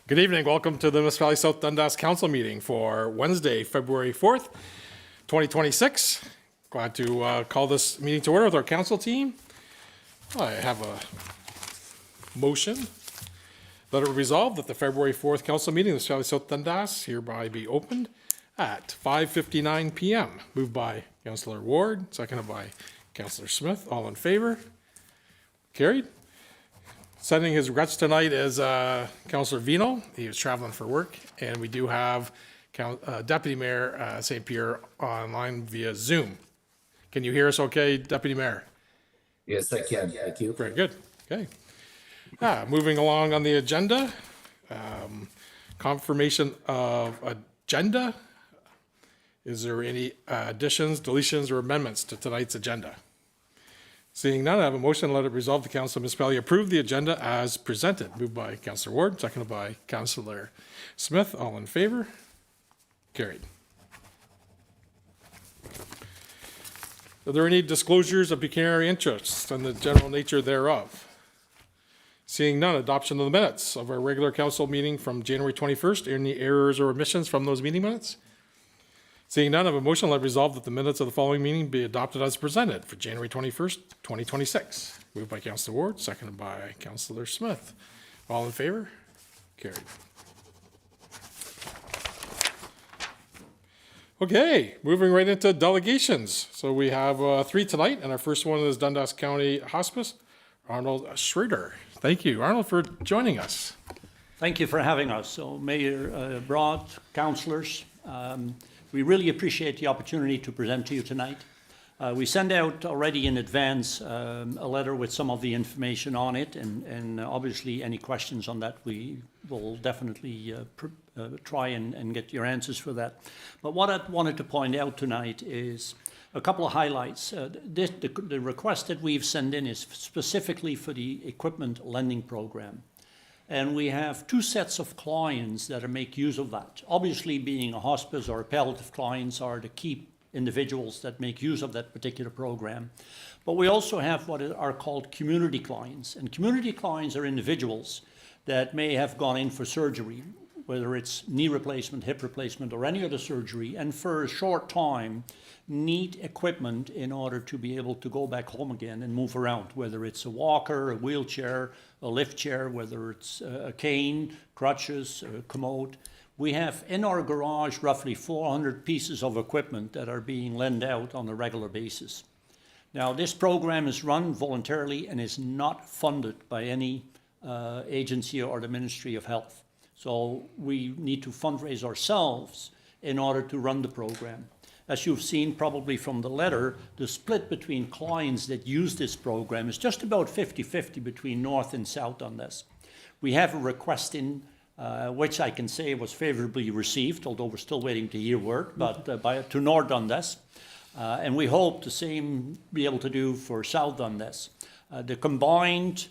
Good evening. Welcome to the Municipality South Dundas Council meeting for Wednesday, February 4th, 2026. Glad to call this meeting to order with our council team. I have a motion that it resolved that the February 4th council meeting of the Municipality South Dundas hereby be opened at 5:59 p.m. Moved by Councillor Ward, seconded by Councillor Smith. All in favor? Carried. Sending his regrets tonight is Councillor Vino. He was traveling for work, and we do have Deputy Mayor St. Pierre online via Zoom. Can you hear us okay, Deputy Mayor? Yes, I can. Thank you. Very good. Okay. Moving along on the agenda, confirmation of agenda. Is there any additions, deletions, or amendments to tonight's agenda? Seeing none, I have a motion. Let it resolve the Council of Municipality approve the agenda as presented. Moved by Councillor Ward, seconded by Councillor Smith. All in favor? Carried. Are there any disclosures of pecuniary interests and the general nature thereof? Seeing none, adoption of the minutes of our regular council meeting from January 21st. Any errors or omissions from those meeting minutes? Seeing none, I have a motion. Let it resolve that the minutes of the following meeting be adopted as presented for January 21st, 2026. Moved by Councillor Ward, seconded by Councillor Smith. All in favor? Carried. Okay, moving right into delegations. So we have 3 tonight, and our first one is Dundas County Hospice, Arnold Schrader. Thank you, Arnold, for joining us. Thank you for having us. So Mayor Broad, councillors, we really appreciate the opportunity to present to you tonight. We sent out already in advance a letter with some of the information on it, and obviously any questions on that we will definitely try and get your answers for that. But what I wanted to point out tonight is a couple of highlights. The request that we've sent in is specifically for the equipment lending program. And we have 2 sets of clients that make use of that. Obviously, being a hospice or a palliative clients are the key individuals that make use of that particular program. But we also have what are called community clients. And community clients are individuals that may have gone in for surgery, whether it's knee replacement, hip replacement, or any other surgery, and for a short time need equipment in order to be able to go back home again and move around, whether it's a walker, a wheelchair, a lift chair, whether it's a cane, crutches, a commode. We have in our garage roughly 400 pieces of equipment that are being lent out on a regular basis. Now, this program is run voluntarily and is not funded by any agency or the Ministry of Health. So we need to fundraise ourselves in order to run the program. As you've seen probably from the letter, the split between clients that use this program is just about 50-50 between North and South on this. We have a request in, which I can say was favorably received, although we're still waiting to hear word, but to North Dundas. And we hope the same be able to do for South Dundas. The combined,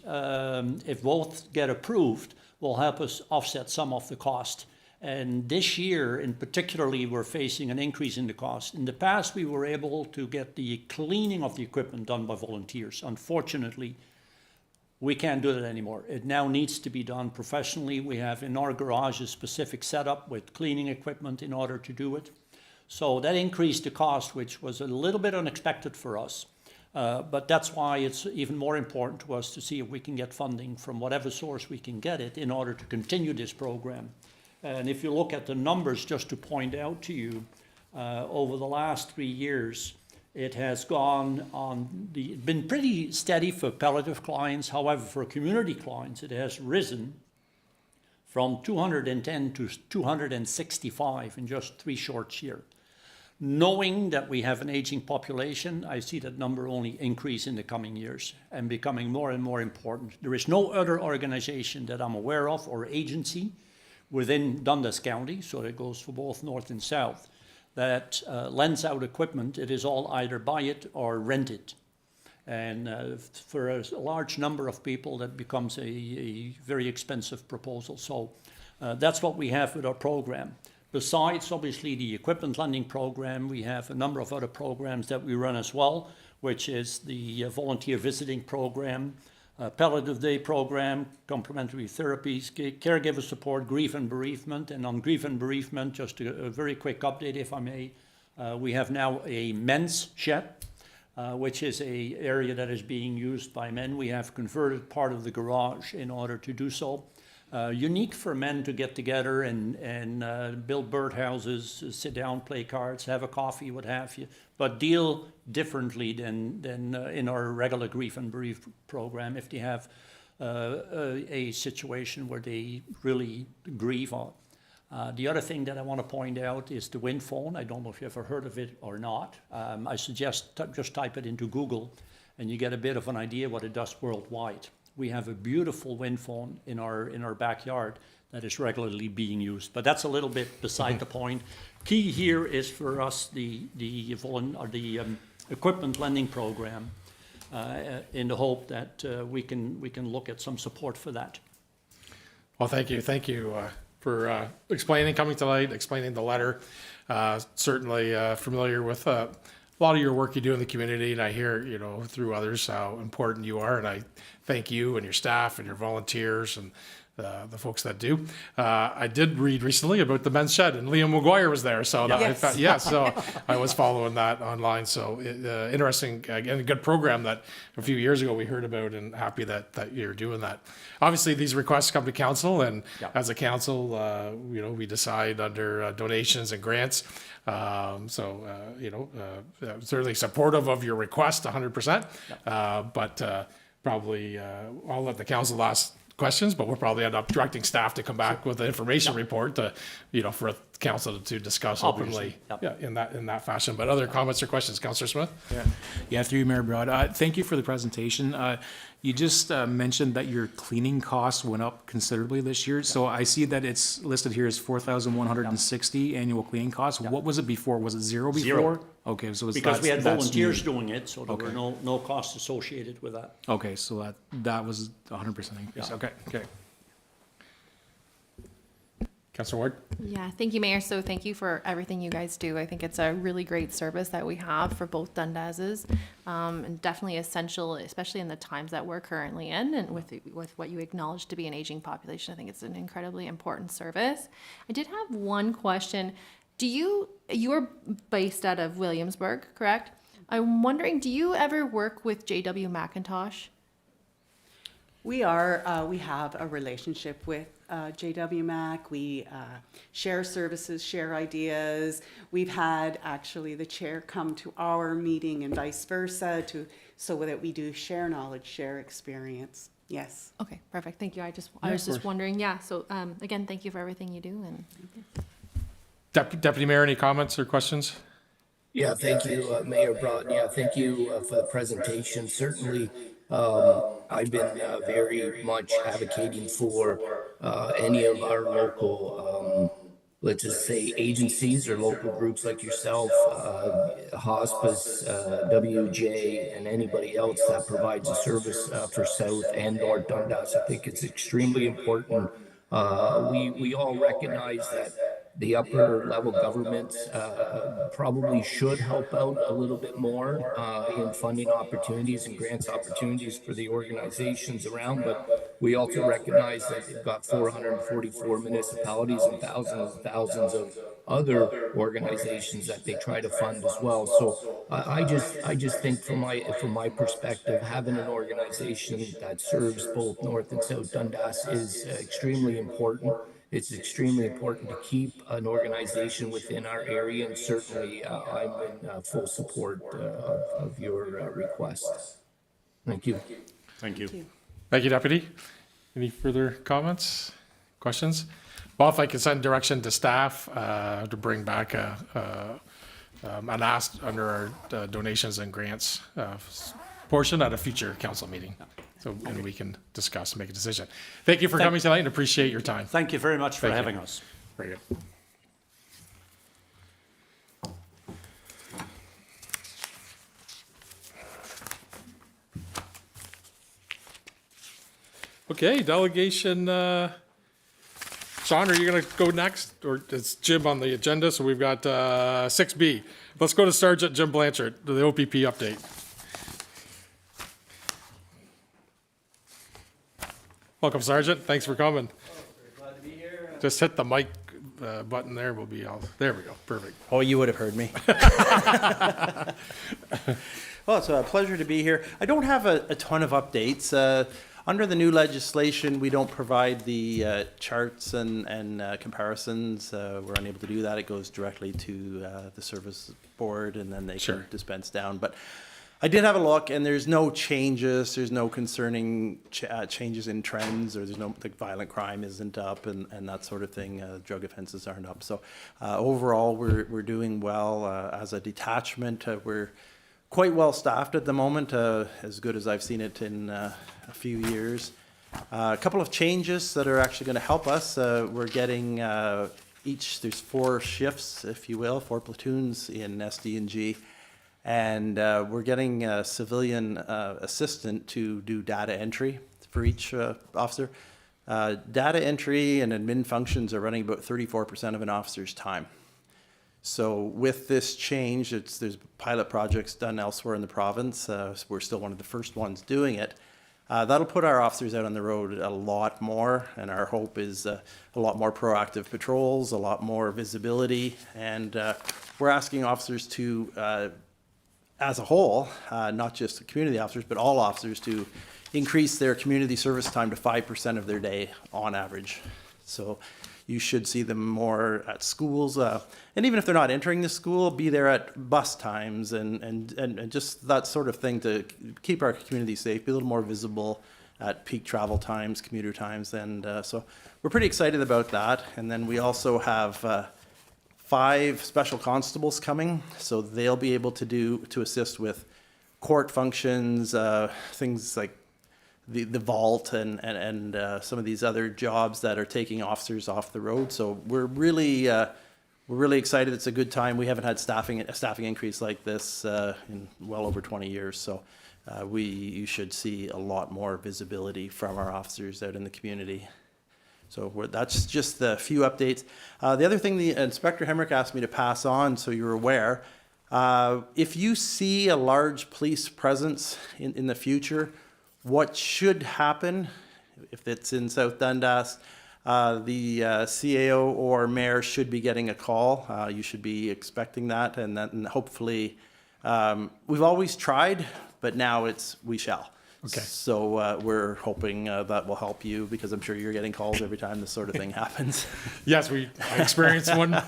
if both get approved, will help us offset some of the cost. And this year, in particularly, we're facing an increase in the cost. In the past, we were able to get the cleaning of the equipment done by volunteers. Unfortunately, we can't do that anymore. It now needs to be done professionally. We have in our garage a specific setup with cleaning equipment in order to do it. So that increased the cost, which was a little bit unexpected for us. But that's why it's even more important to us to see if we can get funding from whatever source we can get it in order to continue this program. And if you look at the numbers, just to point out to you, over the last 3 years, it has been pretty steady for palliative clients. However, for community clients, it has risen from 210 to 265 in just 3 short years. Knowing that we have an aging population, I see that number only increase in the coming years and becoming more and more important. There is no other organization that I'm aware of or agency within Dundas County, so it goes for both North and South, that lends out equipment. It is all either buy it or rent it. And for a large number of people, that becomes a very expensive proposal. So that's what we have with our program. Besides, obviously, the equipment lending program, we have a number of other programs that we run as well, which is the volunteer visiting program, palliative day program, complementary therapies, caregiver support, grief and bereavement. And on grief and bereavement, just a very quick update, if I may. We have now a men's shed, which is a area that is being used by men. We have converted part of the garage in order to do so. Unique for men to get together and build birdhouses, sit down, play cards, have a coffee, what have you, but deal differently than in our regular grief and bereavement program if they have a situation where they really grieve on. The other thing that I want to point out is the wind phone. I don't know if you ever heard of it or not. I suggest just type it into Google and you get a bit of an idea what it does worldwide. We have a beautiful wind phone in our backyard that is regularly being used, but that's a little bit beside the point. Key here is for us the equipment lending program in the hope that we can look at some support for that. Well, thank you for explaining, coming tonight, explaining the letter. Certainly familiar with a lot of your work you do in the community, and I hear, through others how important you are, and I thank you and your staff and your volunteers and the folks that do. I did read recently about the men's shed, and Liam McGuire was there, so so I was following that online. So interesting, again, a good program that a few years ago we heard about, and happy that you're doing that. Obviously, these requests come to council, and as a council, we decide under donations and grants. Certainly supportive of your request, 100%. But probably I'll let the council ask questions, but we'll probably end up directing staff to come back with an information report to, for council to discuss openly in that fashion. But other comments or questions, Councillor Smith? Yeah, through you, Mayor Broad. Thank you for the presentation. You just mentioned that your cleaning costs went up considerably this year. So I see that it's listed here as 4,160 annual cleaning costs. What was it before? Was it zero before? Zero. Okay, so Because we had that's volunteers new. doing it, so there were no costs associated with that. Okay, so that was 100% increase. Yeah. Okay. Councillor Ward? Yeah, thank you, Mayor. So thank you for everything you guys do. I think it's a really great service that we have for both Dundases, and definitely essential, especially in the times that we're currently in, and with what you acknowledge to be an aging population. I think it's an incredibly important service. I did have one question. You are based out of Williamsburg, correct? I'm wondering, do you ever work with J.W. McIntosh? We have a relationship with JW Mac. We share services, share ideas. We've had actually the chair come to our meeting and vice versa so that we do share knowledge, share experience. Yes. Okay, perfect. Thank you. I was just wondering. Yeah. So again, thank you for everything you do. And Deputy Mayor, any comments or questions? Yeah, thank you, Mayor Broad. Yeah, thank you for the presentation. Certainly, I've been very much advocating for any of our local, let's just say, agencies or local groups like yourself, hospice, WJ, and anybody else that provides a service for South and North Dundas. I think it's extremely important. We all recognize that the upper level governments probably should help out a little bit more in funding opportunities and grants opportunities for the organizations around, but we also recognize that they've got 444 municipalities and thousands of other organizations that they try to fund as well. So I just think from my perspective, having an organization that serves both North and South Dundas is extremely important. It's extremely important to keep an organization within our area, and certainly I'm in full support of your request. Thank you. Thank you. Thank you, Deputy. Any further comments, questions? Well, if I could send direction to staff to bring back an ask under our donations and grants portion at a future council meeting. So, and we can discuss and make a decision. Thank you for coming tonight and appreciate your time. Thank you very much for Thank you. having us. Very good. Okay, delegation, Sean, are you gonna go next? Or it's Jim on the agenda, so we've got 6B. Let's go to Sergeant Jim Blanchard, the OPP update. Welcome, Sergeant. Thanks for coming. Glad to be here. Just hit the mic button there. We'll be all, there we go. Perfect. Oh, you would have heard me. Well, it's a pleasure to be here. I don't have a ton of updates. Under the new legislation, we don't provide the charts and comparisons. We're unable to do that. It goes directly to the service board, and then they Sure. can dispense down. But I did have a look, and there's no changes. There's no concerning changes in trends, or there's no, like, violent crime isn't up, and that sort of thing. Drug offenses aren't up. So overall, we're doing well. As a detachment, we're quite well staffed at the moment, as good as I've seen it in a few years. A couple of changes that are actually going to help us. We're getting there's 4 shifts, if you will, 4 platoons in SD&G. And we're getting a civilian assistant to do data entry for each officer. Data entry and admin functions are running about 34% of an officer's time. So with this change, there's pilot projects done elsewhere in the province. We're still one of the first ones doing it. That'll put our officers out on the road a lot more, and our hope is a lot more proactive patrols, a lot more visibility, and we're asking officers to, as a whole, not just community officers, but all officers, to increase their community service time to 5% of their day on average. So you should see them more at schools, and even if they're not entering the school, be there at bus times and just that sort of thing to keep our community safe, be a little more visible at peak travel times, commuter times, and so we're pretty excited about that. And then we also have 5 special constables coming, so they'll be able to assist with court functions, things like the vault and some of these other jobs that are taking officers off the road. So we're really excited. It's a good time. We haven't had a staffing increase like this in well over 20 years. So you should see a lot more visibility from our officers out in the community. So that's just the few updates. The other thing the Inspector Hemrick asked me to pass on, so you're aware, if you see a large police presence in the future, what should happen, if it's in South Dundas, the CAO or mayor should be getting a call. You should be expecting that, and hopefully, we've always tried, but now we shall. Okay. So we're hoping that will help you, because I'm sure you're getting calls every time this sort of thing happens. Yes, I experienced one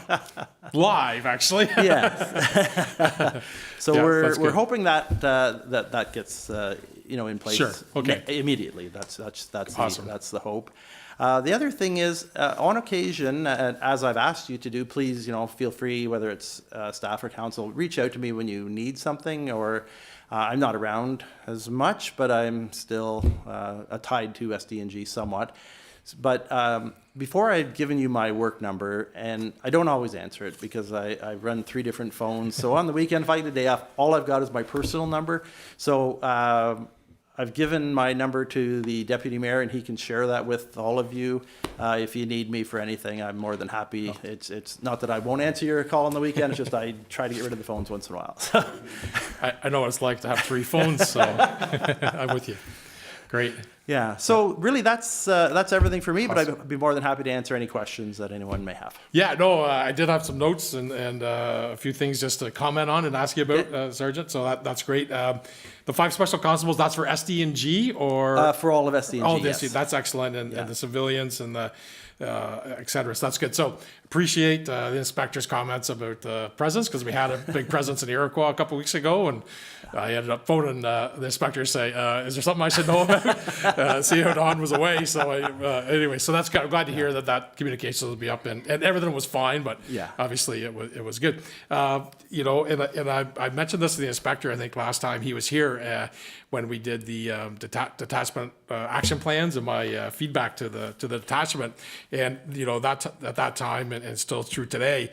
live, actually. Yes. So Yeah, we're that's good. hoping that gets in place. Sure, okay. Immediately. That's Awesome. that's the hope. The other thing is, on occasion, as I've asked you to do, please, feel free, whether it's staff or council, reach out to me when you need something, or I'm not around as much, but I'm still tied to SD&G somewhat. But before I've given you my work number, and I don't always answer it because I run 3 different phones. So on the weekend, if I get a day off, all I've got is my personal number. So I've given my number to the deputy mayor, and he can share that with all of you. If you need me for anything, I'm more than happy. It's not that I won't answer your call on the weekend. It's just I try to get rid of the phones once in a while. So. I know what it's like to have 3 phones, so I'm with you. Great. Yeah. So really, that's everything for me. But I'd be more than happy to answer any questions that anyone may have. Yeah, no, I did have some notes and a few things just to comment on and ask you about, Sergeant. So that's great. The 5 special constables, that's for SD&G or? For all of SD&G, Oh, yes. that's excellent. And Yeah. the civilians and the et cetera. So that's good. So appreciate the inspector's comments about the presence, because we had a big presence in Iroquois a couple weeks ago, and I ended up phoning the inspector to say, is there something I should know about? See how Don was away. So anyway, so that's good. I'm glad to hear that communication will be up, and everything was fine, but Yeah. obviously it was good. And I mentioned this to the inspector, I think last time he was here, when we did the detachment action plans and my feedback to the detachment. And, at that time, and still true today,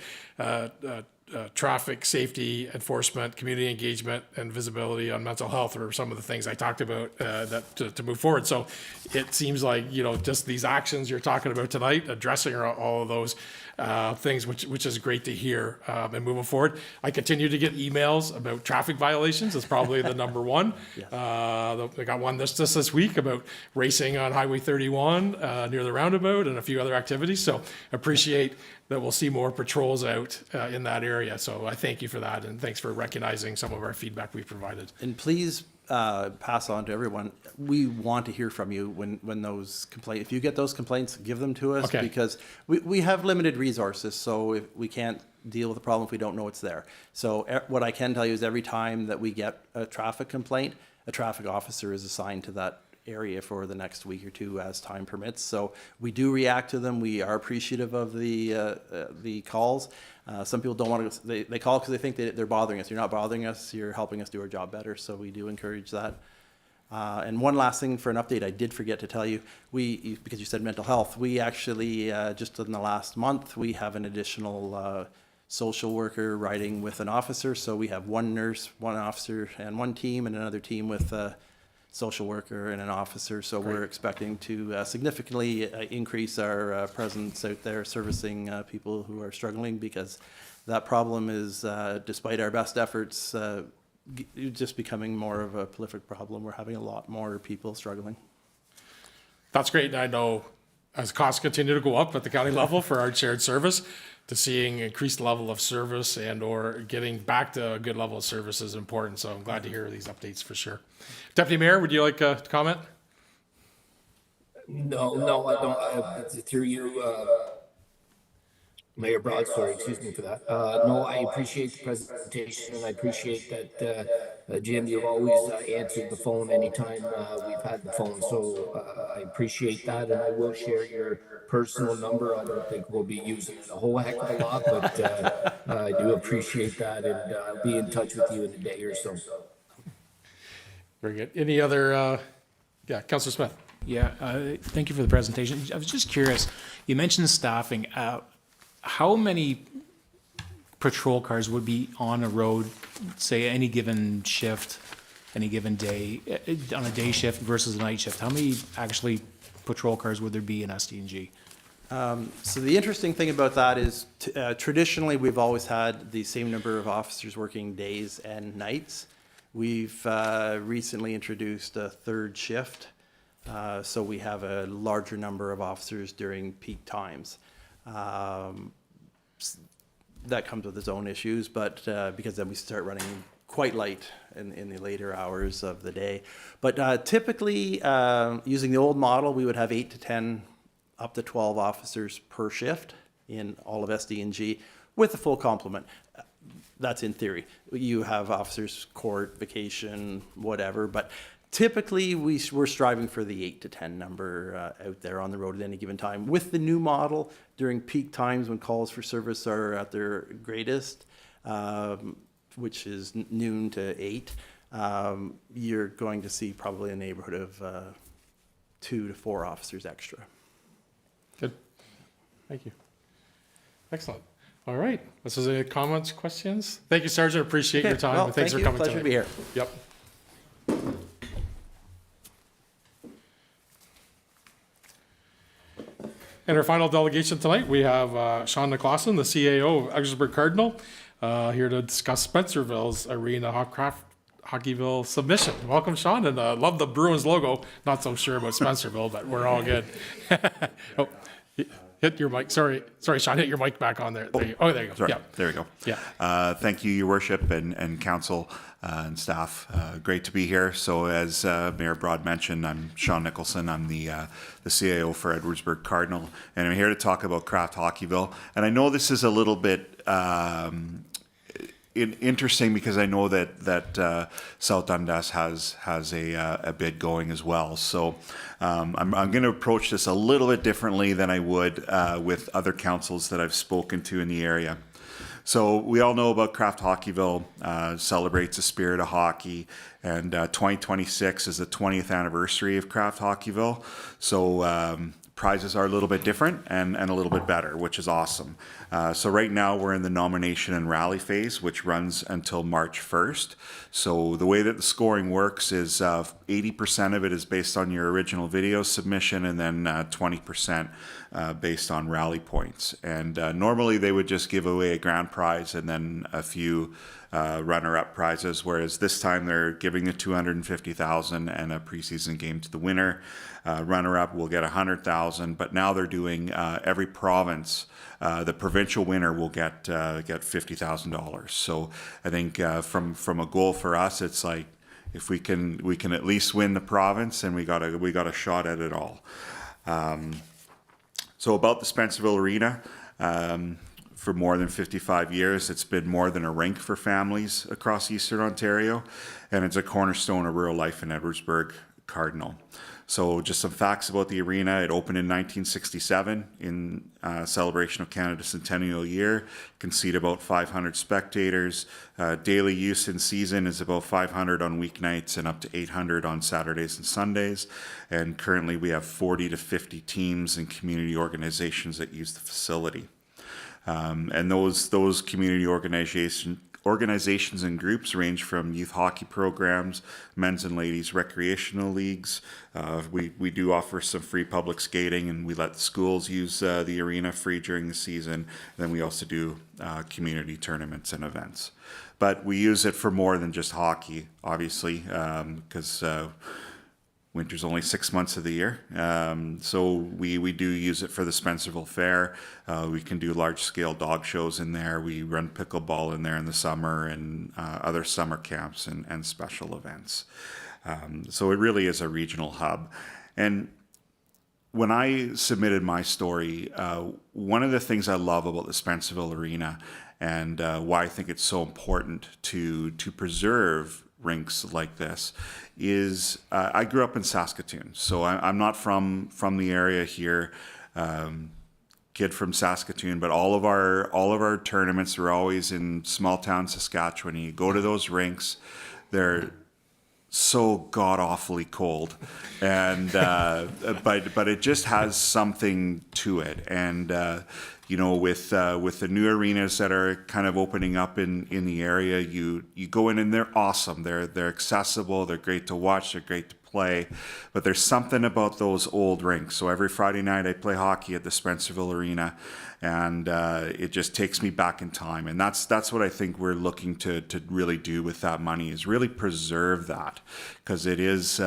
traffic safety enforcement, community engagement, and visibility on mental health are some of the things I talked about to move forward. So it seems like, just these actions you're talking about tonight, addressing all of those things, which is great to hear. And moving forward, I continue to get emails about traffic violations. It's probably the number one. I got one this week about racing on Highway 31 near the roundabout and a few other activities. So appreciate that we'll see more patrols out in that area. So I thank you for that, and thanks for recognizing some of our feedback we've provided. And please pass on to everyone. We want to hear from you when those complaints, if you get those complaints, give them to us, Okay. because we have limited resources, so if we can't deal with the problem if we don't know it's there. So what I can tell you is every time that we get a traffic complaint, a traffic officer is assigned to that area for the next week or two as time permits. So we do react to them. We are appreciative of the calls. Some people don't want to, they call because they think they're bothering us. You're not bothering us, you're helping us do our job better. So we do encourage that. And one last thing for an update, I did forget to tell you, because you said mental health, we actually, just in the last month, we have an additional social worker riding with an officer. So we have one nurse, one officer, and one team, and another team with a social worker and an officer. So we're expecting to significantly increase our presence out there servicing people who are struggling, because that problem is, despite our best efforts, just becoming more of a prolific problem. We're having a lot more people struggling. That's great. And I know as costs continue to go up at the county level for our shared service, to seeing increased level of service and or getting back to a good level of service is important. So I'm glad to hear these updates for sure. Deputy Mayor, would you like to comment? No, I don't. Through you, Mayor Broad, sorry, excuse me for that. No, I appreciate the presentation, and I appreciate that, Jim, you've always answered the phone anytime we've had the phone. So I appreciate that, and I will share your personal number. I don't think we'll be using it a whole heck of a lot, but I do appreciate that, and I'll be in touch with you in a day or so. Very good. Any other, Councillor Smith? Yeah, thank you for the presentation. I was just curious, you mentioned staffing. How many patrol cars would be on a road, say, any given shift, any given day, on a day shift versus a night shift? How many actually patrol cars would there be in SDNG? So the interesting thing about that is traditionally we've always had the same number of officers working days and nights. We've recently introduced a third shift, so we have a larger number of officers during peak times. That comes with its own issues, but because then we start running quite light in the later hours of the day. But typically, using the old model, we would have 8 to 10, up to 12 officers per shift in all of SDNG with a full complement. That's in theory. You have officers, court, vacation, whatever, but typically we're striving for the 8 to 10 number out there on the road at any given time. With the new model, during peak times when calls for service are at their greatest, which is noon to 8, you're going to see probably a neighborhood of 2 to 4 officers extra. Good. Thank you. Excellent. All right. This is any comments, questions? Thank you, Sergeant. Appreciate your time. Well, and thanks thank for you. coming Pleasure to be tonight. here. Yep. And our final delegation tonight, we have Sean Nicholson, the CAO of Edwardsburg Cardinal, here to discuss Spencerville's Arena Hockeyville submission. Welcome, Sean, and love the Bruins logo. Not so sure about Spencerville, but we're all good. Oh, hit your mic. Sorry, Sean, hit your mic back on there. There you go. Sorry, Yeah. there we go. Yeah. Thank you, Your Worship, and council and staff. Great to be here. So as Mayor Broad mentioned, I'm Sean Nicholson. I'm the CAO for Edwardsburg Cardinal, and I'm here to talk about Craft Hockeyville. And I know this is a little bit interesting because I know that South Dundas has a bid going as well. So I'm going to approach this a little bit differently than I would with other councils that I've spoken to in the area. So we all know about Craft Hockeyville, celebrates the spirit of hockey, and 2026 is the 20th anniversary of Craft Hockeyville. So prizes are a little bit different and a little bit better, which is awesome. So right now we're in the nomination and rally phase, which runs until March 1st. So the way that the scoring works is 80% of it is based on your original video submission, and then 20% based on rally points. And normally they would just give away a grand prize and then a few runner-up prizes, whereas this time they're giving the $250,000 and a preseason game to the winner. Runner-up will get $100,000, but now they're doing every province. The provincial winner will get $50,000. So I think from a goal for us, it's like if we can at least win the province, and we got a shot at it all. So about the Spencerville Arena. For more than 55 years, it's been more than a rink for families across Eastern Ontario, and it's a cornerstone of rural life in Edwardsburg Cardinal. So just some facts about the arena. It opened in 1967 in celebration of Canada's centennial year. Can seat about 500 spectators. Daily use in season is about 500 on weeknights and up to 800 on Saturdays and Sundays. And currently we have 40 to 50 teams and community organizations that use the facility. And those community organizations and groups range from youth hockey programs, men's and ladies recreational leagues. We do offer some free public skating, and we let the schools use the arena free during the season. And then we also do community tournaments and events. But we use it for more than just hockey, obviously, because winter's only 6 months of the year. So we do use it for the Spencerville Fair. We can do large-scale dog shows in there. We run pickleball in there in the summer, and other summer camps and special events. So it really is a regional hub. And when I submitted my story, one of the things I love about the Spencerville Arena, and why I think it's so important to preserve rinks like this, is I grew up in Saskatoon, so I'm not from the area here. Kid from Saskatoon, but all of our tournaments were always in small town Saskatchewan. You go to those rinks, they're so god awfully cold, and but it just has something to it. And with the new arenas that are kind of opening up in the area, you go in and they're awesome. They're accessible. They're great to watch. They're great to play. But there's something about those old rinks. So every Friday night I play hockey at the Spencerville Arena, and it just takes me back in time. And that's what I think we're looking to really do with that money, is really preserve that, because it is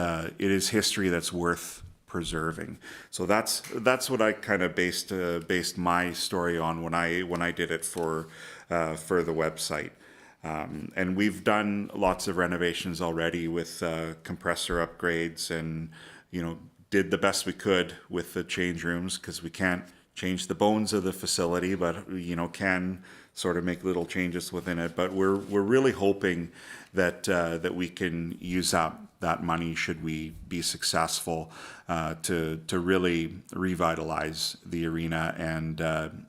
history that's worth preserving. So that's what I kind of based my story on when I did it for the website. And we've done lots of renovations already with compressor upgrades, and did the best we could with the change rooms, because we can't change the bones of the facility, but can sort of make little changes within it. But we're really hoping that we can use that money, should we be successful, to really revitalize the arena. And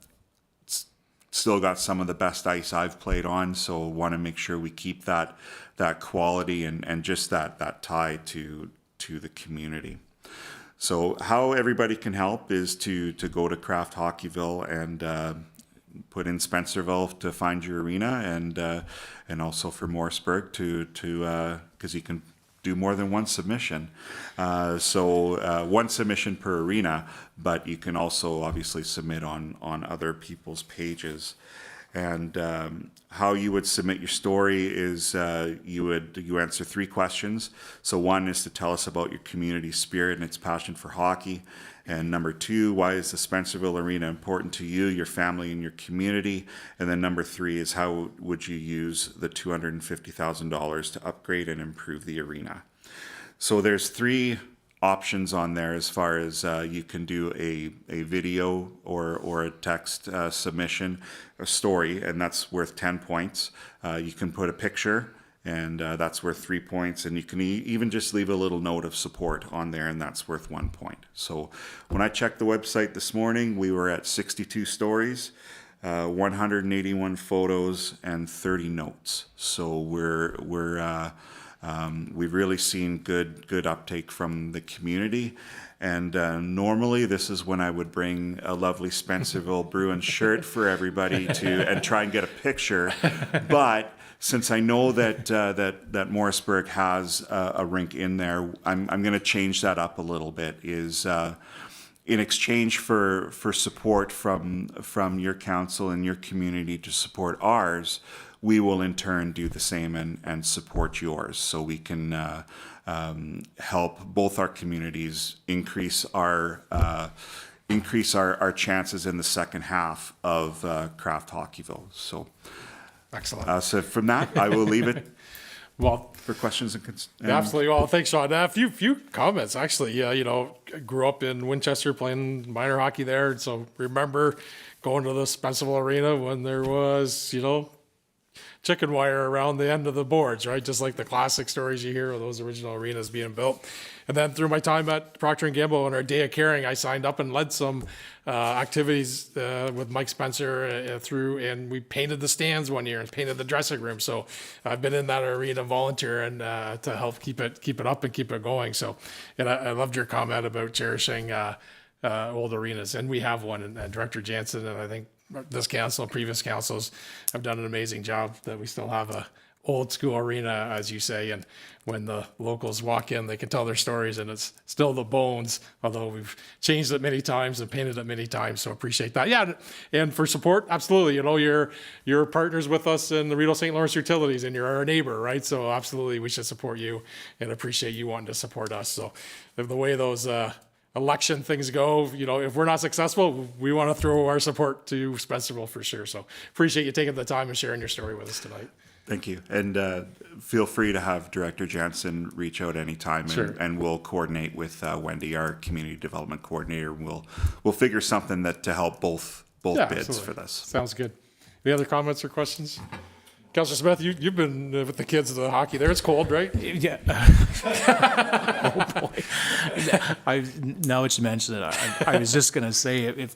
still got some of the best ice I've played on, so want to make sure we keep that quality and just that tie to the community. So how everybody can help is to go to Craft Hockeyville and put in Spencerville to find your arena, and also for Morrisburg to because you can do more than one submission. So one submission per arena, but you can also obviously submit on other people's pages. And how you would submit your story is you answer 3 questions. So one is to tell us about your community spirit and its passion for hockey. And number 2, why is the Spencerville Arena important to you, your family, and your community? And then number 3 is how would you use the $250,000 to upgrade and improve the arena? So there's 3 options on there as far as you can do a video or a text submission, a story, and that's worth 10 points. You can put a picture, and that's worth 3 points, and you can even just leave a little note of support on there, and that's worth 1 point. So when I checked the website this morning, we were at 62 stories, 181 photos, and 30 notes. So we're We've really seen good uptake from the community. And normally this is when I would bring a lovely Spencerville Bruins shirt for everybody and try and get a picture. But since I know that Morrisburg has a rink in there, I'm going to change that up a little bit. In exchange for support from your council and your community to support ours, we will in turn do the same and support yours, so we can help both our communities increase our chances in the second half of Craft Hockeyville. So, Excellent. so from that, I will leave it Well, for questions and absolutely. Well, thanks, Sean. A few comments, actually. You know, I grew up in Winchester playing minor hockey there. So remember going to the Spencerville Arena when there was, chicken wire around the end of the boards, right? Just like the classic stories you hear of those original arenas being built. And then through my time at Procter & Gamble on our Day of Caring, I signed up and led some activities with Mike Spencer and we painted the stands one year and painted the dressing room. So I've been in that arena volunteering to help keep it up and keep it going. So, and I loved your comment about cherishing old arenas, and we have one, and Director Jansen, and I think this council, previous councils have done an amazing job that we still have a old school arena, as you say, and when the locals walk in, they can tell their stories, and it's still the bones, although we've changed it many times and painted it many times, so appreciate that. Yeah, and for support, absolutely, you're partners with us in the Rideau St. Lawrence Utilities, and you're our neighbor, right? So absolutely, we should support you and appreciate you wanting to support us. So the way those election things go, if we're not successful, we want to throw our support to Spencerville for sure. So appreciate you taking the time and sharing your story with us tonight. Thank you. And feel free to have Director Jansen reach out anytime, and we'll coordinate with Wendy, our community development coordinator. We'll figure something to help both bids absolutely. for this. Sounds good. Any other comments or questions? Councillor Smith, you've been with the kids of the hockey there. It's cold, right? Yeah. Oh boy. Now that you mention it, I was just gonna say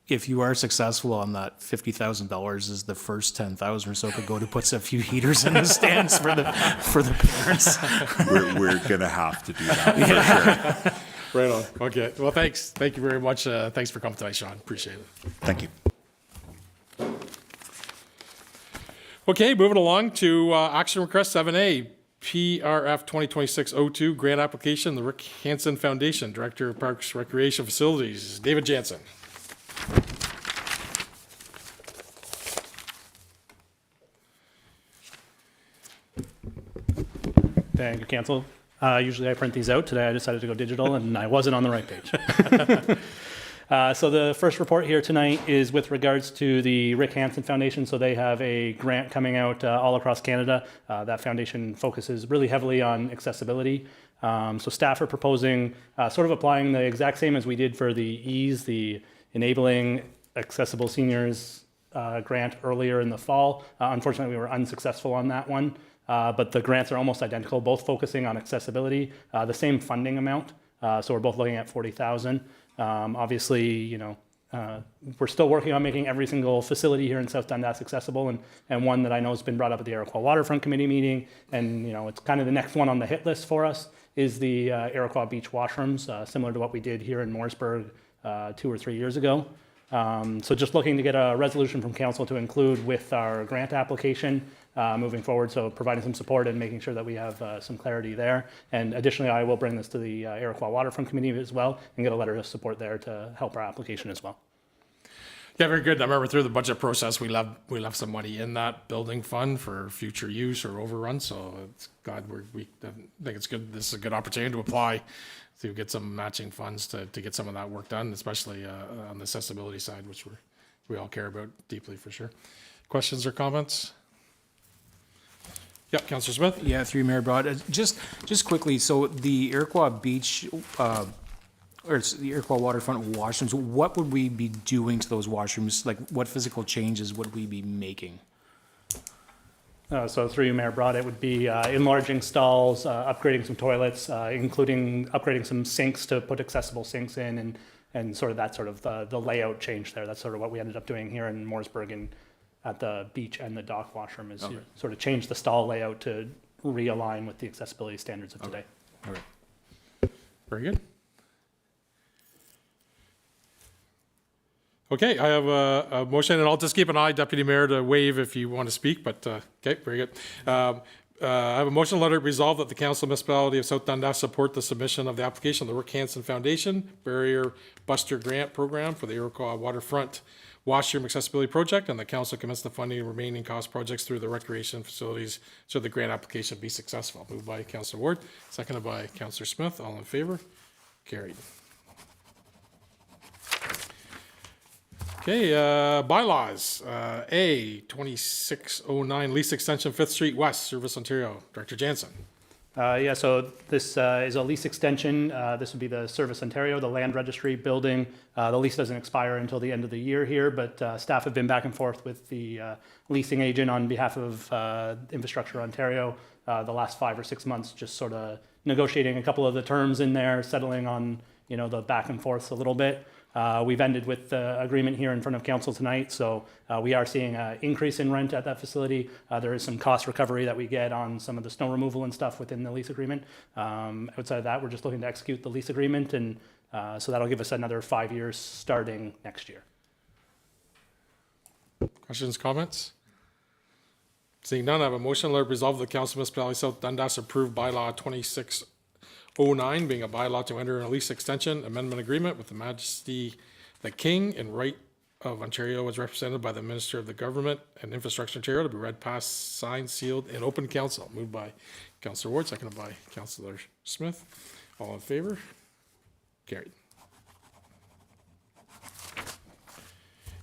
if you are successful on that, $50,000 is the first 10,000 or so could go to put a few heaters in the stands for the parents. We're gonna have to do that for sure. Right on. Okay. Well, thanks. Thank you very much. Thanks for coming tonight, Sean. Appreciate it. Thank you. Okay, moving along to action request 7A, PRF 2026-02 grant application, the Rick Hansen Foundation, Director of Parks Recreation Facilities, David Jansen. Thank you, Council. Usually I print these out. Today I decided to go digital, and I wasn't on the right page. So the first report here tonight is with regards to the Rick Hansen Foundation. So they have a grant coming out all across Canada. That foundation focuses really heavily on accessibility. So staff are proposing sort of applying the exact same as we did for the EASE, the Enabling Accessible Seniors grant earlier in the fall. Unfortunately, we were unsuccessful on that one. But the grants are almost identical, both focusing on accessibility, the same funding amount. So we're both looking at $40,000. Obviously, we're still working on making every single facility here in South Dundas accessible, and one that I know has been brought up at the Iroquois Waterfront Committee meeting, and it's kind of the next one on the hit list for us, is the Iroquois Beach washrooms, similar to what we did here in Morrisburg 2 or 3 years ago. So just looking to get a resolution from council to include with our grant application moving forward, so providing some support and making sure that we have some clarity there. And additionally, I will bring this to the Iroquois Waterfront Committee as well and get a letter of support there to help our application as well. Yeah, very good. I remember through the budget process, we left some money in that building fund for future use or overrun. So it's glad we think it's good. This is a good opportunity to apply to get some matching funds to get some of that work done, especially on the accessibility side, which we all care about deeply for sure. Questions or comments? Yep, Councillor Smith. Yeah, through Mayor Broad. Just quickly, so the Iroquois Beach, or it's the Iroquois Waterfront washrooms, what would we be doing to those washrooms? Like, what physical changes would we be making? So through you, Mayor Broad, it would be enlarging stalls, upgrading some toilets, including upgrading some sinks to put accessible sinks in, and sort of the layout change there. That's sort of what we ended up doing here in Morrisburg and at the beach and the dock washroom is sort of change the stall layout to realign with the accessibility standards of today. Very good. Okay, I have a motion, and I'll just keep an eye, Deputy Mayor, to waive if you want to speak, but, okay, very good. I have a motion, let it resolve that the Council of Municipality of South Dundas support the submission of the application of the Rick Hansen Foundation Barrier Buster Grant Program for the Iroquois Waterfront Washroom Accessibility Project, and the council commence the funding of remaining cost projects through the recreation facilities so the grant application be successful. Moved by Councillor Ward, seconded by Councillor Smith. All in favor? Carried. Okay, bylaws. A, 2609 lease extension, 5th Street West, Service, Ontario. Director Jansen. Yeah, so this is a lease extension. This would be the Service Ontario, the land registry building. The lease doesn't expire until the end of the year here, but staff have been back and forth with the leasing agent on behalf of Infrastructure Ontario the last 5 or 6 months, just sort of negotiating a couple of the terms in there, settling on, the back and forths a little bit. We've ended with the agreement here in front of council tonight, so we are seeing an increase in rent at that facility. There is some cost recovery that we get on some of the snow removal and stuff within the lease agreement. Outside of that, we're just looking to execute the lease agreement, and so that'll give us another 5 years starting next year. Questions, comments? Seeing none, I have a motion, let it resolve the Council of Municipality South Dundas approve bylaw 2609, being a bylaw to enter a lease extension amendment agreement with the Majesty the King in right of Ontario as represented by the Minister of the Government and Infrastructure Ontario to be read, passed, signed, sealed, and open council. Moved by Councillor Ward, seconded by Councillor Smith. All in favor? Carried.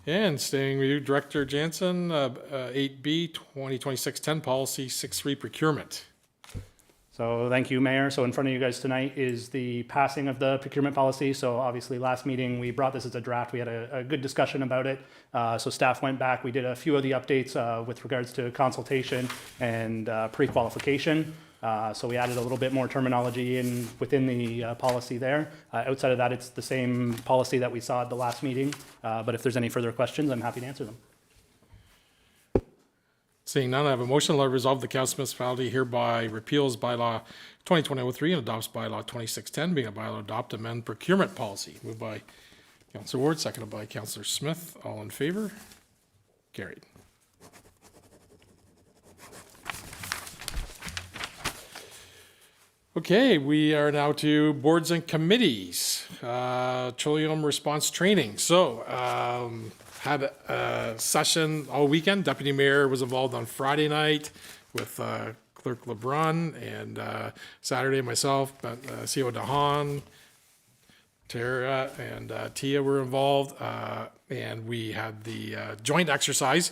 And staying with you, Director Jansen, 8B, 2026-10, Policy 63, Procurement. So thank you, Mayor. So in front of you guys tonight is the passing of the procurement policy. So obviously last meeting, we brought this as a draft. We had a good discussion about it. So staff went back. We did a few of the updates with regards to consultation and pre-qualification. So we added a little bit more terminology in within the policy there. Outside of that, it's the same policy that we saw at the last meeting. But if there's any further questions, I'm happy to answer them. Seeing none, I have a motion, let it resolve the Council of Municipality hereby repeals bylaw 2020-03 and adopts bylaw 2610, being a bylaw adopt amend procurement policy. Moved by Councillor Ward, seconded by Councillor Smith. All in favor? Carried. Okay, we are now to boards and committees. Trillium response training. So, had a session all weekend. Deputy Mayor was involved on Friday night with Clerk LeBrun, and Saturday myself, but CO DeHaan, Tara, and Tia were involved, and we had the joint exercise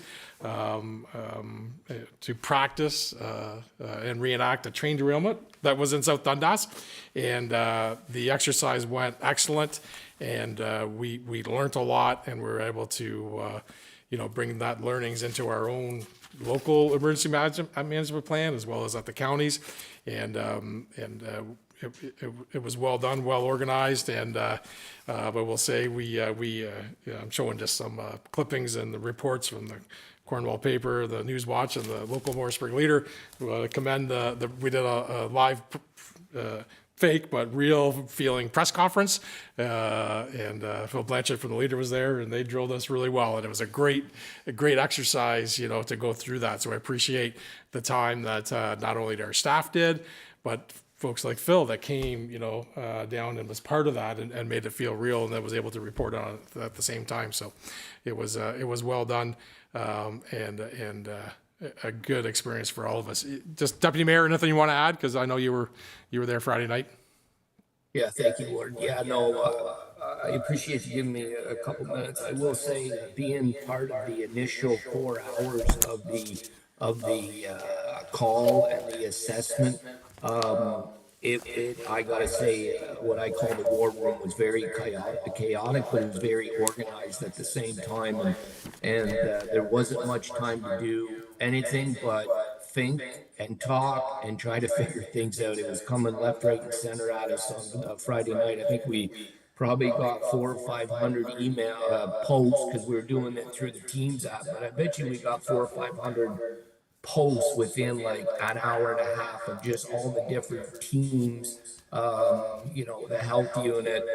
to practice and reenact a train derailment that was in South Dundas, and the exercise went excellent, and we learned a lot, and we were able to bring that learnings into our own local emergency management plan as well as at the counties, and it was well done, well organized, and but we'll say I'm showing just some clippings and the reports from the Cornwall paper, the News Watch, and the local Morrisburg Leader. Commend we did a live fake but real feeling press conference, and Phil Blanchard from the Leader was there, and they drilled us really well, and it was a great exercise, to go through that. So I appreciate the time that not only our staff did, but folks like Phil that came, down and was part of that and made it feel real, and that was able to report on it at the same time. So it was well done, and a good experience for all of us. Just Deputy Mayor, anything you want to add? Because I know you were there Friday night. Yeah, thank you, Ward. Yeah, no, I appreciate you giving me a couple minutes. I will say that being part of the initial 4 hours of the call and the assessment, I gotta say, what I call the war room was very chaotic, but it was very organized at the same time, and there wasn't much time to do anything but think and talk and try to figure things out. It was coming left, right, and center at us on Friday night. I think we probably got 400 or 500 email posts because we were doing it through the Teams app, but I bet you we got 400 or 500 posts within like an hour and a half of just all the different teams, you know, the health unit,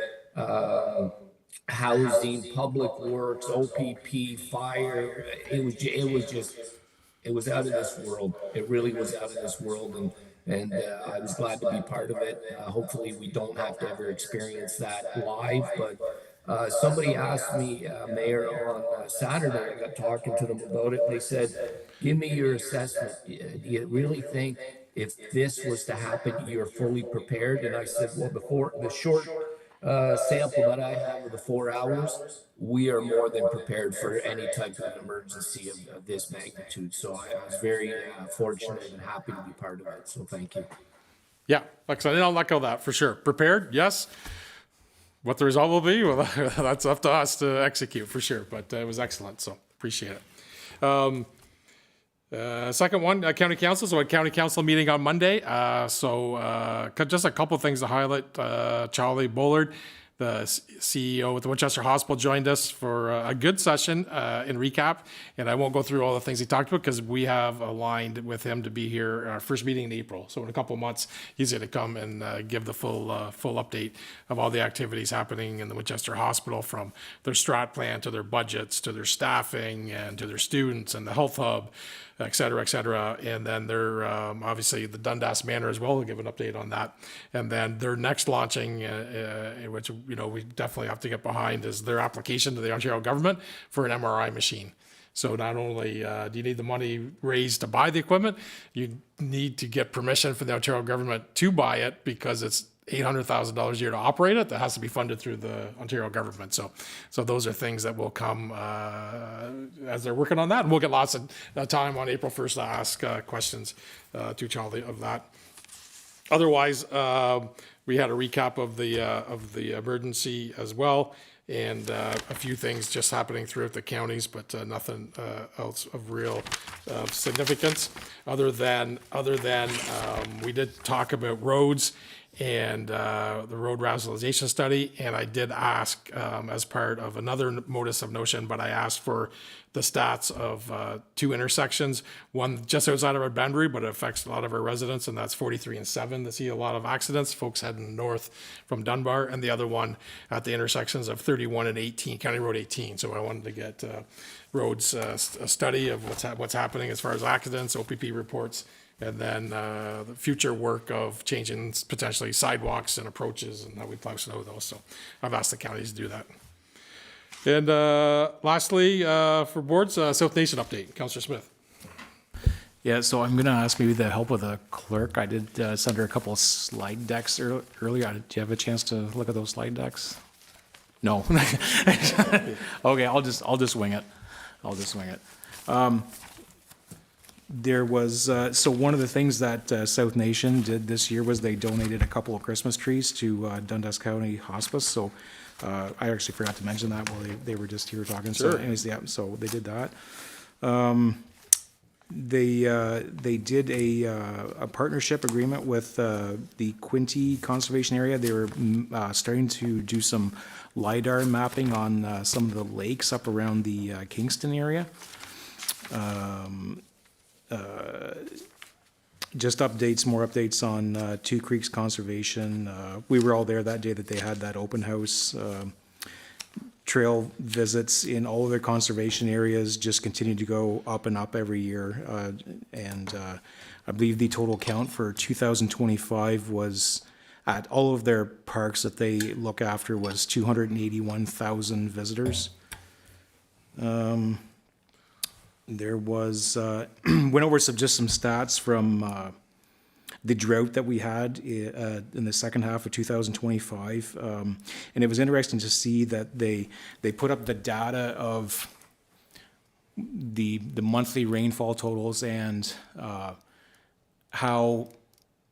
housing, public works, OPP, fire. It was out of this world. It really was out of this world, and I was glad to be part of it. Hopefully, we don't have to ever experience that live. But somebody asked me, Mayor, on Saturday. I got talking to them about it, and they said, "Give me your assessment. Do you really think if this was to happen, you're fully prepared?" And I said, "Well, before the short sample that I have of the 4 hours, we are more than prepared for any type of emergency of this magnitude." So I was very fortunate and happy to be part of it. So thank you. Yeah, like I said, I'll echo that for sure. Prepared, yes. What the result will be, well, that's up to us to execute for sure. But it was excellent, so appreciate it. Second one, county council. So a county council meeting on Monday. Just a couple things to highlight. Charlie Bullard, the CEO at the Winchester Hospital, joined us for a good session in recap. And I won't go through all the things he talked about because we have aligned with him to be here, our first meeting in April. So in a couple of months, he's going to come and give the full update of all the activities happening in the Winchester Hospital, from their strat plan to their budgets to their staffing and to their students and the health hub, et cetera, et cetera. And then they're obviously the Dundas Manor as well. We'll give an update on that. And then their next launching, which we definitely have to get behind, is their application to the Ontario government for an MRI machine. So not only do you need the money raised to buy the equipment, you need to get permission from the Ontario government to buy it, because it's $800,000 a year to operate it. That has to be funded through the Ontario government. So those are things that will come as they're working on that. And we'll get lots of time on April 1st to ask questions to Charlie of that. Otherwise, we had a recap of the emergency as well, and a few things just happening throughout the counties, but nothing else of real significance. Other than we did talk about roads and the road rationalization study, and I did ask as part of another modus of notion, but I asked for the stats of two intersections, one just outside of our boundary, but it affects a lot of our residents, and that's 43 and 7. They see a lot of accidents, folks heading north from Dunbar, and the other one at the intersections of 31 and 18, County Road 18. So I wanted to get roads a study of what's happening as far as accidents, OPP reports, and then the future work of changing potentially sidewalks and approaches and how we plow snow those. So I've asked the counties to do that. And lastly, for boards, South Nation update. Councillor Smith. Yeah, so I'm going to ask maybe the help of the clerk. I did send her a couple of slide decks earlier. Did you have a chance to look at those slide decks? No. Okay, I'll just wing it. There was, so one of the things that South Nation did this year was they donated a couple of Christmas trees to Dundas County Hospice. So I actually forgot to mention that while they were just here talking. So anyways, yeah, so they did that. They did a partnership agreement with the Quinte Conservation Area. They were starting to do some LiDAR mapping on some of the lakes up around the Kingston area. Just more updates on Two Creeks Conservation. We were all there that day that they had that open house. Trail visits in all of their conservation areas just continue to go up and up every year. And I believe the total count for 2025 was, at all of their parks that they look after, was 281,000 visitors. There was, went over some stats from the drought that we had in the second half of 2025. And it was interesting to see that they put up the data of the monthly rainfall totals and how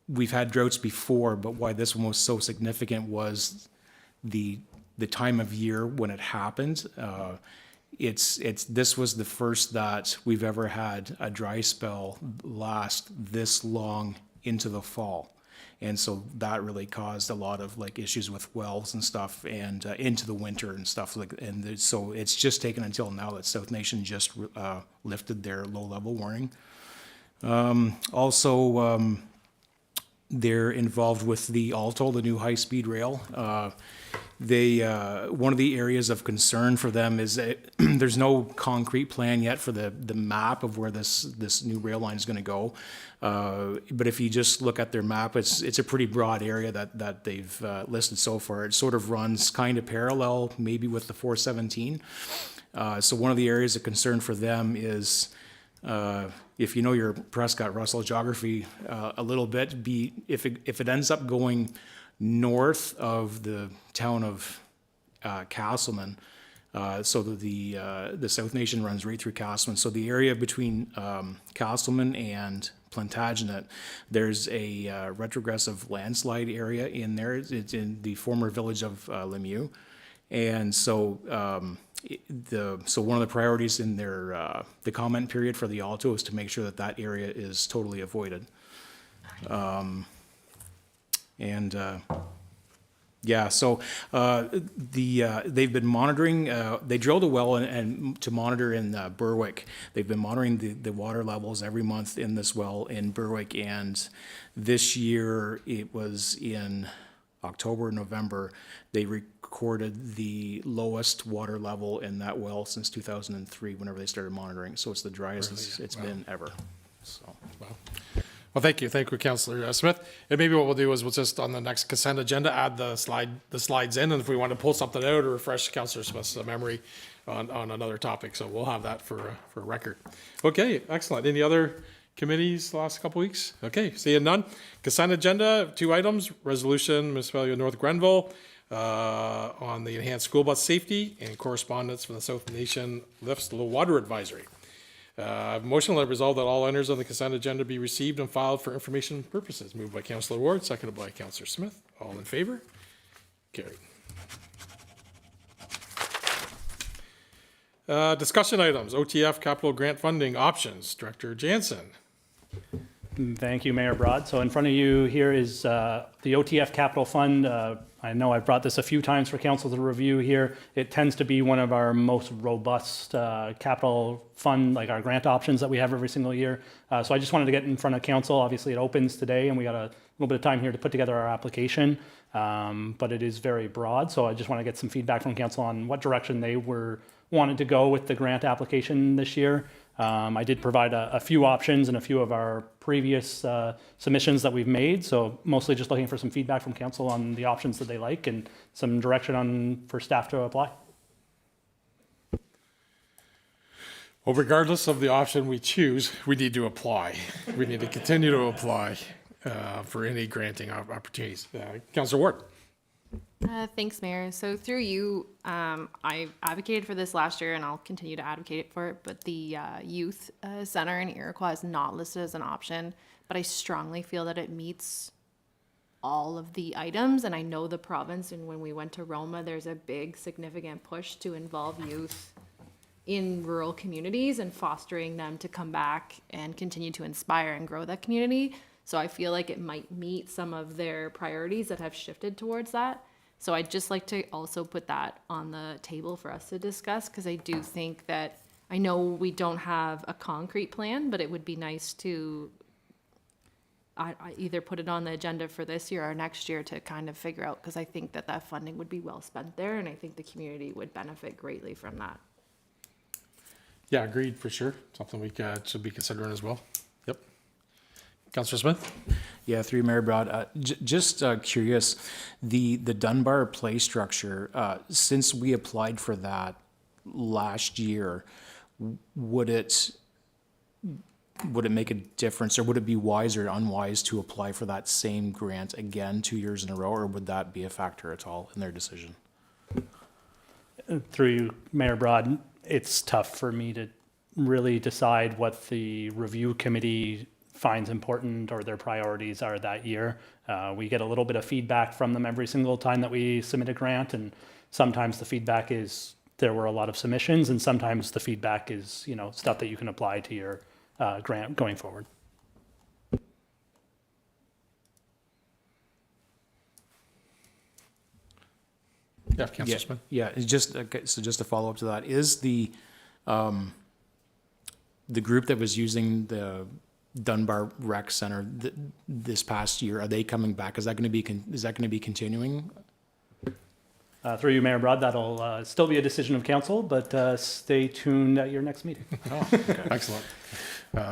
we've had droughts before, but why this one was so significant was the time of year when it happened. This was the first that we've ever had a dry spell last this long into the fall. And so that really caused a lot of issues with wells and stuff, and into the winter and stuff so it's just taken until now that South Nation just lifted their low level warning. Also, they're involved with the Alto, the new high-speed rail. One of the areas of concern for them is that there's no concrete plan yet for the map of where this new rail line is going to go. But if you just look at their map, it's a pretty broad area that they've listed so far. It sort of runs kind of parallel, maybe with the 417. So one of the areas of concern for them is, if you know your Prescott Russell geography a little bit, if it ends up going north of the town of Castleman, so that the South Nation runs right through Castleman. So the area between Castleman and Plantagenet, there's a retrogressive landslide area in there. It's in the former village of Lemieux, and so. So one of the priorities in their the comment period for the Alto is to make sure that area is totally avoided. So they've been monitoring. They drilled a well and to monitor in Berwick. They've been monitoring the water levels every month in this well in Berwick, and this year it was in October, November, they recorded the lowest water level in that well since 2003, whenever they started monitoring. So it's the driest it's been ever. So. Well, thank you, Councillor Smith. And maybe what we'll do is we'll just on the next consent agenda add the slides in, and if we want to pull something out or refresh Councillor Smith's memory on another topic, so we'll have that for record. Okay, excellent. Any other committees the last couple weeks? Okay, seeing none. Consent agenda, 2 items, resolution, Municipality of North Grenville on the enhanced school bus safety, and correspondence from the South Nation Lifts Low Water Advisory. Motion let it resolve that all items on the consent agenda be received and filed for information purposes. Moved by Councillor Ward, seconded by Councillor Smith. All in favor? Carried. Discussion items, OTF capital grant funding options. Director Jansen. Thank you, Mayor Broad. So in front of you here is the OTF Capital Fund. I know I've brought this a few times for council to review here. It tends to be one of our most robust capital fund, like our grant options that we have every single year. So I just wanted to get in front of council. Obviously it opens today and we got a little bit of time here to put together our application, but it is very broad. So I just want to get some feedback from council on what direction they wanted to go with the grant application this year. I did provide a few options and a few of our previous submissions that we've made. So mostly just looking for some feedback from council on the options that they like and some direction for staff to apply. Well, regardless of the option we choose, we need to apply. We need to continue to apply for any granting opportunities. Councillor Ward. Thanks, Mayor. So through you, I advocated for this last year and I'll continue to advocate for it, but the youth center in Iroquois is not listed as an option, but I strongly feel that it meets all of the items. And I know the province, and when we went to Roma, there's a big significant push to involve youth in rural communities and fostering them to come back and continue to inspire and grow that community. So I feel like it might meet some of their priorities that have shifted towards that. So I'd just like to also put that on the table for us to discuss, because I do think that, I know we don't have a concrete plan, but it would be nice to I either put it on the agenda for this year or next year to kind of figure out, because I think that funding would be well spent there, and I think the community would benefit greatly from that. Yeah, agreed, for sure. Something we should be considering as well. Yep. Councillor Smith? Yeah, through Mayor Broad, just curious, the Dunbar play structure, since we applied for that last year, would it make a difference, or would it be wise or unwise to apply for that same grant again 2 years in a row, or would that be a factor at all in their decision? Through you, Mayor Broad, it's tough for me to really decide what the review committee finds important or their priorities are that year. We get a little bit of feedback from them every single time that we submit a grant, and sometimes the feedback is there were a lot of submissions, and sometimes the feedback is, stuff that you can apply to your grant going forward. Yeah, Councillor Smith? Yeah, it's just, okay, so just to follow up to that, is the group that was using the Dunbar Rec Center this past year. Are they coming back? Is that going to be continuing? Through you, Mayor Broad, that'll still be a decision of council, but stay tuned at your next meeting. Oh, okay. Excellent.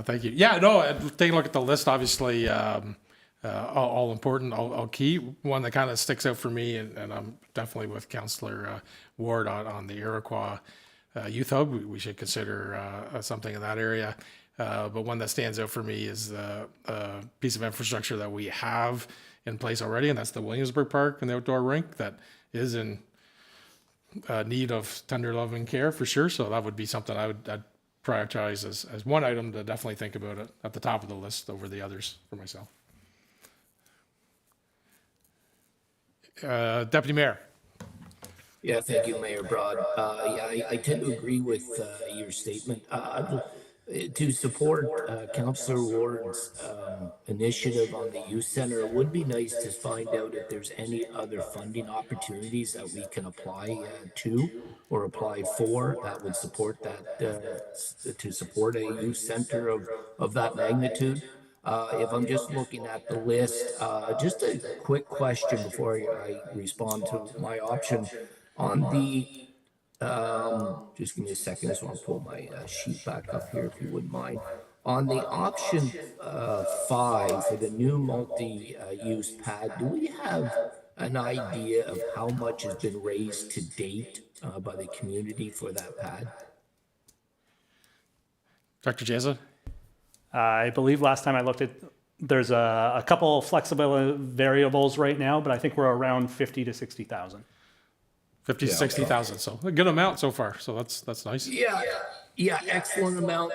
Thank you. Yeah, no, taking a look at the list, obviously, all important, all key. One that kind of sticks out for me, and I'm definitely with Councillor Ward on the Iroquois Youth Hub. We should consider something in that area. But one that stands out for me is the piece of infrastructure that we have in place already, and that's the Williamsburg Park and the outdoor rink that is in need of tender loving care for sure. So that would be something I'd prioritize as one item to definitely think about it at the top of the list over the others for myself. Deputy Mayor. Yeah, thank you, Mayor Broad. I tend to agree with your statement. To support Councillor Ward's initiative on the youth center, it would be nice to find out if there's any other funding opportunities that we can apply to or apply for that would support that, to support a youth center of that magnitude. If I'm just looking at the list, just a quick question before I respond to my option on the just give me a second. I just want to pull my sheet back up here, if you wouldn't mind. On the option 5 for the new multi-use pad, do we have an idea of how much has been raised to date by the community for that pad? Dr. Jeza? I believe last time I looked at, there's a couple flexible variables right now, but I think we're around 50 to 60,000. 50 to 60,000. So a good amount so far. So that's nice. Yeah, excellent amount.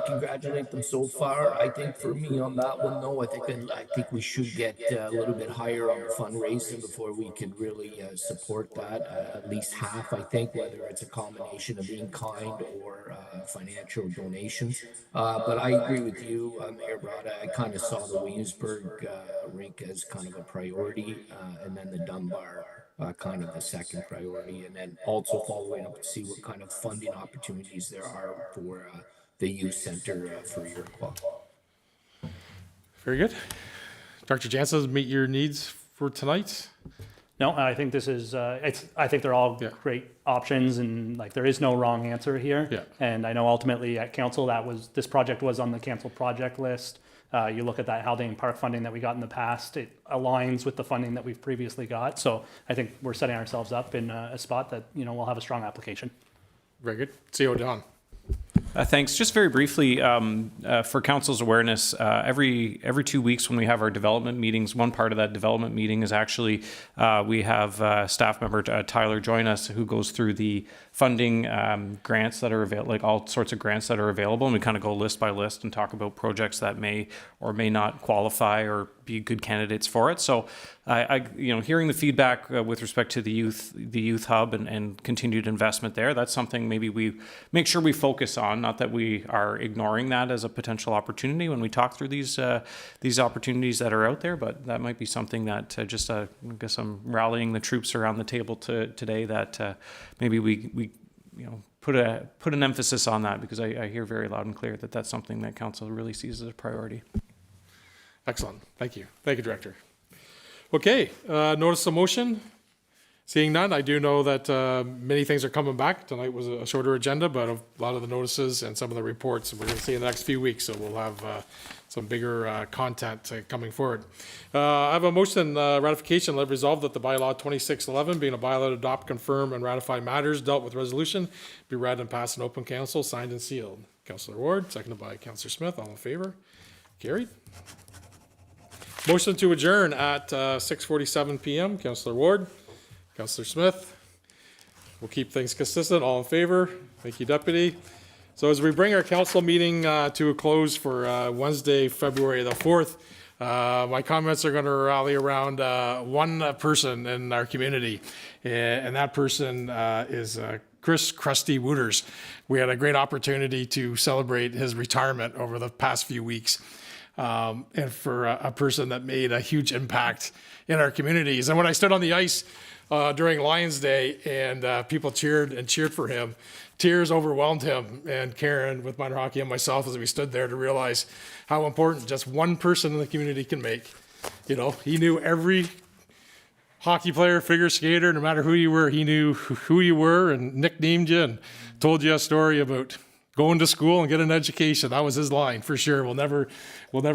Congratulate them so far. I think for me on that one, though, I think we should get a little bit higher on the fundraising before we can really support that. At least half, I think, whether it's a combination of in-kind or financial donations. But I agree with you, Mayor Brada. I kind of saw the Williamsburg rink as kind of a priority, and then the Dunbar kind of the second priority, and then also following up to see what kind of funding opportunities there are for the youth center for Iroquois. Very good. Dr. Jansen, meet your needs for tonight? No, I think this is, I think they're all great options, and like there is no wrong answer here. Yeah. And I know ultimately at council, this project was on the council project list. You look at that Haldane Park funding that we got in the past, it aligns with the funding that we've previously got. So I think we're setting ourselves up in a spot that, we'll have a strong application. Very good. CO Don. Thanks. Just very briefly, for council's awareness, every 2 weeks when we have our development meetings, one part of that development meeting is actually we have staff member Tyler join us, who goes through the funding grants that are available, like all sorts of grants that are available, and we kind of go list by list and talk about projects that may or may not qualify or be good candidates for it. So hearing the feedback with respect to the youth hub and continued investment there, that's something maybe we make sure we focus on. Not that we are ignoring that as a potential opportunity when we talk through these opportunities that are out there, but that might be something that I guess I'm rallying the troops around the table today that maybe we put an emphasis on that, because I hear very loud and clear that that's something that council really sees as a priority. Excellent. Thank you. Thank you, Director. Okay, notice of motion. Seeing none, I do know that many things are coming back. Tonight was a shorter agenda, but a lot of the notices and some of the reports we're going to see in the next few weeks, so we'll have some bigger content coming forward. I have a motion ratification. Let it resolve that the bylaw 2611, being a bylaw to adopt, confirm, and ratify matters dealt with resolution, be read and passed in open council, signed and sealed. Councillor Ward, seconded by Councillor Smith. All in favor? Carried. Motion to adjourn at 6:47 p.m. Councillor Ward, Councillor Smith. We'll keep things consistent. All in favor? Thank you, Deputy. So as we bring our council meeting to a close for Wednesday, February the 4th, my comments are going to rally around one person in our community, and that person is Chris Krusty Wooters. We had a great opportunity to celebrate his retirement over the past few weeks. And for a person that made a huge impact in our communities. And when I stood on the ice during Lions Day and people cheered for him, tears overwhelmed him and Karen with minor hockey and myself as we stood there to realize how important just one person in the community can make. You know, he knew every hockey player, figure skater, no matter who you were, he knew who you were and nicknamed you and told you a story about going to school and get an education. That was his line for sure. We'll never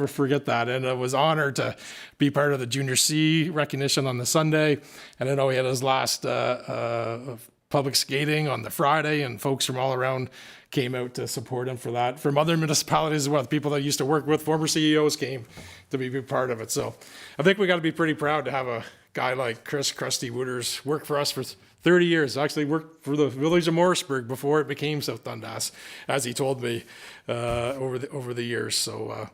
forget that. And I was honored to be part of the Junior C recognition on the Sunday. And I know he had his last public skating on the Friday, and folks from all around came out to support him for that. From other municipalities as well, the people that I used to work with, former CEOs came to be part of it. So I think we got to be pretty proud to have a guy like Chris Krusty Wooters work for us for 30 years. Actually worked for the village of Morrisburg before it became South Dundas, as he told me over the years. So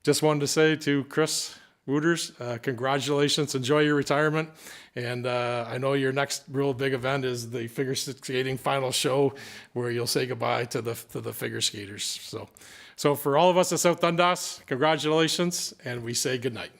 just wanted to say to Chris Wooters, congratulations, enjoy your retirement. And I know your next real big event is the figure skating final show where you'll say goodbye to the figure skaters. So for all of us at South Dundas, congratulations, and we say good night.